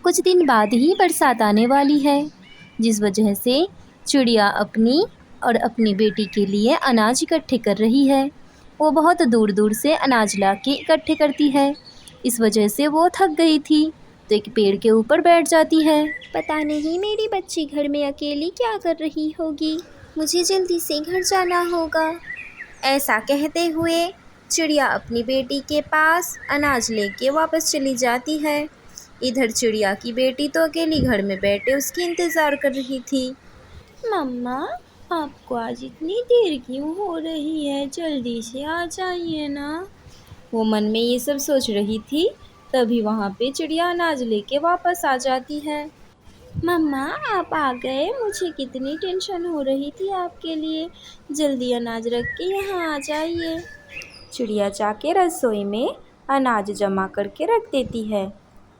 कुछ दिन बाद ही बरसात आने वाली है, जिस वजह से चिड़िया अपनी और अपनी बेटी के लिए अनाज इकट्ठे कर रही है। वो बहुत दूर दूर से अनाज ला के इकट्ठे करती है। इस वजह से वो थक गई थी, तो एक पेड़ के ऊपर बैठ जाती है। पता नहीं मेरी बच्ची घर में अकेली क्या कर रही होगी, मुझे जल्दी से घर जाना होगा। ऐसा कहते हुए चिड़िया अपनी बेटी के पास अनाज लेके वापस चली जाती है। इधर चिड़िया की बेटी तो अकेली घर में बैठे उसकी इंतज़ार कर रही थी। मम्मा, आपको आज इतनी देर क्यों हो रही है? जल्दी से आ जाइए ना। वो मन में ये सब सोच रही थी, तभी वहाँ पे चिड़िया अनाज लेके वापस आ जाती है। मम्मा, आप आ गए। मुझे कितनी टेंशन हो रही थी आपके लिए। जल्दी अनाज रख के यहाँ आ जाइए। चिड़िया जाके रसोई में अनाज जमा करके रख देती है।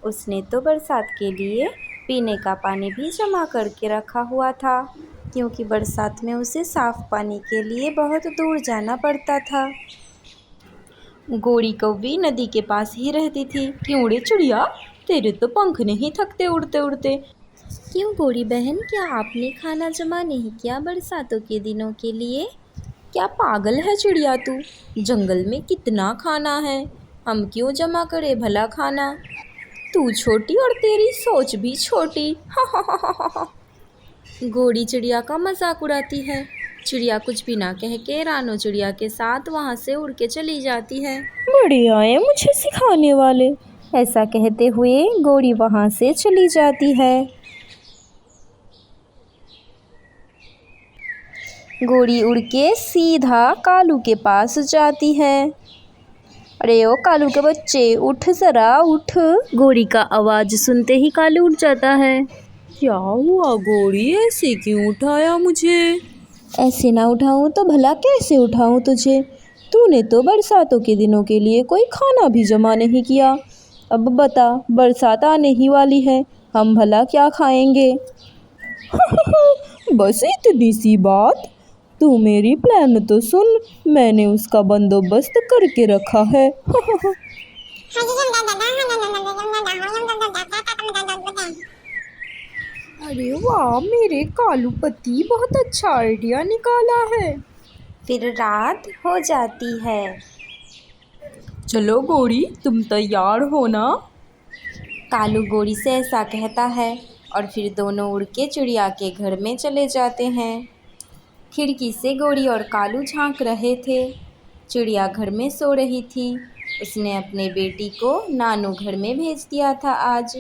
उसने तो बरसात के लिए पीने का पानी भी जमा करके रखा हुआ था, क्योंकि बरसात में उसे साफ पानी के लिए बहुत दूर जाना पड़ता था। गोरी कौवी नदी के पास ही रहती थी। क्यों रे चिड़िया, तेरे तो पंख नहीं थकते उड़ते उड़ते? क्यों गोरी बहन, क्या आपने खाना जमा नहीं किया बरसातों के दिनों के लिए? क्या पागल है चिड़िया तू? जंगल में कितना खाना है, हम क्यों जमा करें भला खाना? तू छोटी और तेरी सोच भी छोटी। गोरी चिड़िया का मजाक उड़ाती है। चिड़िया कुछ भी ना कह के रानो चिड़िया के साथ वहाँ से उड़ के चली जाती है। बढ़िया है मुझे सिखाने वाले, ऐसा कहते हुए गोरी वहाँ से चली जाती है। गोरी उड़ के सीधा कालू के पास जाती है। अरे ओ कालू के बच्चे, उठ जरा उठ। गोरी का आवाज सुनते ही कालू उठ जाता है। क्या हुआ गोरी, ऐसे क्यों उठाया मुझे? ऐसे ना उठाऊं तो भला कैसे उठाऊं तुझे? तूने तो बरसातों के दिनों के लिए कोई खाना भी जमा नहीं किया। अब बता, बरसात आने ही वाली है, हम भला क्या खाएंगे? बस इतनी सी बात? तू मेरी प्लान तो सुन, मैंने उसका बंदोबस्त करके रखा है। अरे वाह मेरे कालू पति, बहुत अच्छा आइडिया निकाला है। फिर रात हो जाती है। चलो गोरी, तुम तैयार हो ना? कालू गोरी से ऐसा कहता है और फिर दोनों उड़ के चिड़िया के घर में चले जाते हैं। खिड़की से गोरी और कालू झांक रहे थे। चिड़िया घर में सो रही थी। उसने अपने बेटी को नानू घर में भेज दिया था आज।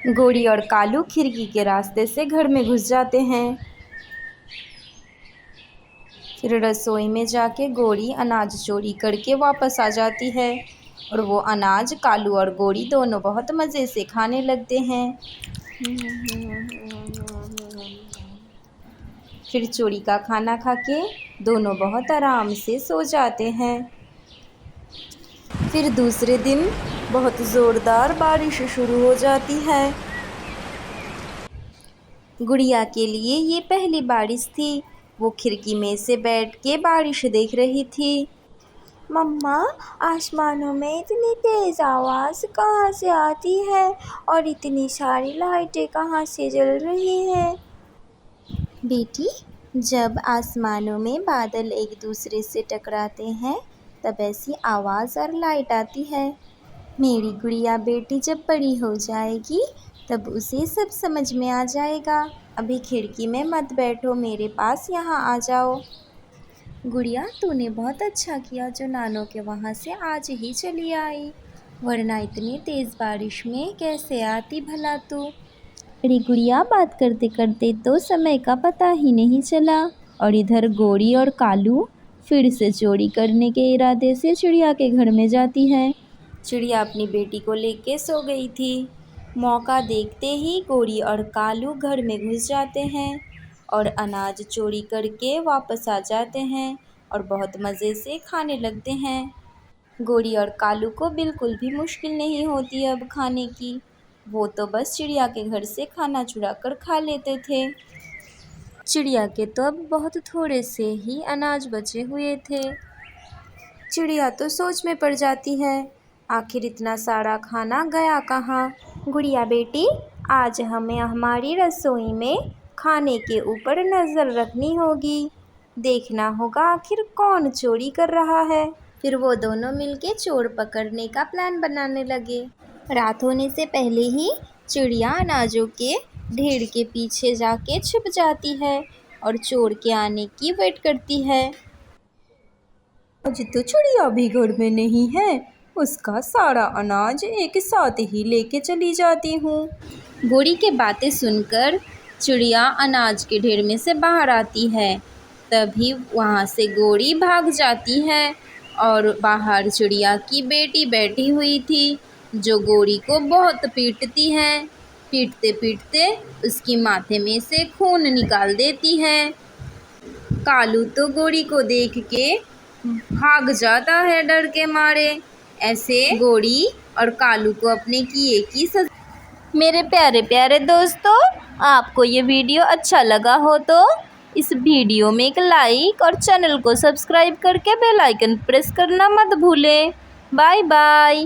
गोरी और कालू खिड़की के रास्ते से घर में घुस जाते हैं। फिर रसोई में जाके गोरी अनाज चोरी करके वापस आ जाती है और वो अनाज कालू और गोरी दोनों बहुत मज़े से खाने लगते हैं। फिर चोरी का खाना खा के दोनों बहुत आराम से सो जाते हैं। फिर दूसरे दिन बहुत ज़ोरदार बारिश शुरू हो जाती है। गुड़िया के लिए ये पहली बारिश थी। वो खिड़की में से बैठ के बारिश देख रही थी। मम्मा, आसमानों में इतनी तेज़ आवाज़ कहाँ से आती है और इतनी सारी लाइटें कहाँ से जल रही हैं? बेटी, जब आसमानों में बादल एक दूसरे से टकराते हैं तब ऐसी आवाज़ और लाइट आती है। मेरी गुड़िया बेटी जब बड़ी हो जाएगी तब उसे सब समझ में आ जाएगा। अभी खिड़की में मत बैठो, मेरे पास यहाँ आ जाओ। गुड़िया, तूने बहुत अच्छा किया जो नानों के वहाँ से आज ही चली आई, वरना इतनी तेज़ बारिश में कैसे आती भला तू। अरे गुड़िया, बात करते करते तो समय का पता ही नहीं चला। और इधर गोरी और कालू फिर से चोरी करने के इरादे से चिड़िया के घर में जाती है। चिड़िया अपनी बेटी को लेके सो गई थी। मौका देखते ही गोरी और कालू घर में घुस जाते हैं और अनाज चोरी करके वापस आ जाते हैं और बहुत मज़े से खाने लगते हैं। गोरी और कालू को बिल्कुल भी मुश्किल नहीं होती अब खाने की। वो तो बस चिड़िया के घर से खाना चुरा कर खा लेते थे। चिड़िया के तो अब बहुत थोड़े से ही अनाज बचे हुए थे। चिड़िया तो सोच में पड़ जाती है, आखिर इतना सारा खाना गया कहाँ। गुड़िया बेटी, आज हमें हमारी रसोई में खाने के ऊपर नज़र रखनी होगी। देखना होगा आखिर कौन चोरी कर रहा है। फिर वो दोनों मिलके चोर पकड़ने का प्लान बनाने लगे। रात होने से पहले ही चिड़िया अनाजों के ढेर के पीछे जाके छुप जाती है और चोर के आने की वेट करती है। आज तो चिड़िया भी घर में नहीं है, उसका सारा अनाज एक साथ ही लेके चली जाती हूँ। गोरी के बातें सुनकर चिड़िया अनाज के ढेर में से बाहर आती है। तभी वहाँ से गोरी भाग जाती है और बाहर चिड़िया की बेटी बैठी हुई थी, जो गोरी को बहुत पीटती है। पीटते पीटते उसकी माथे में से खून निकाल देती है। कालू तो गोरी को देख के भाग जाता है डर के मारे। ऐसे गोरी और कालू को अपने किए की सजा। मेरे प्यारे प्यारे दोस्तों, आपको ये वीडियो अच्छा लगा हो तो इस वीडियो में एक लाइक और चैनल को सब्सक्राइब करके बेल आइकन प्रेस करना मत भूलें। Bye bye.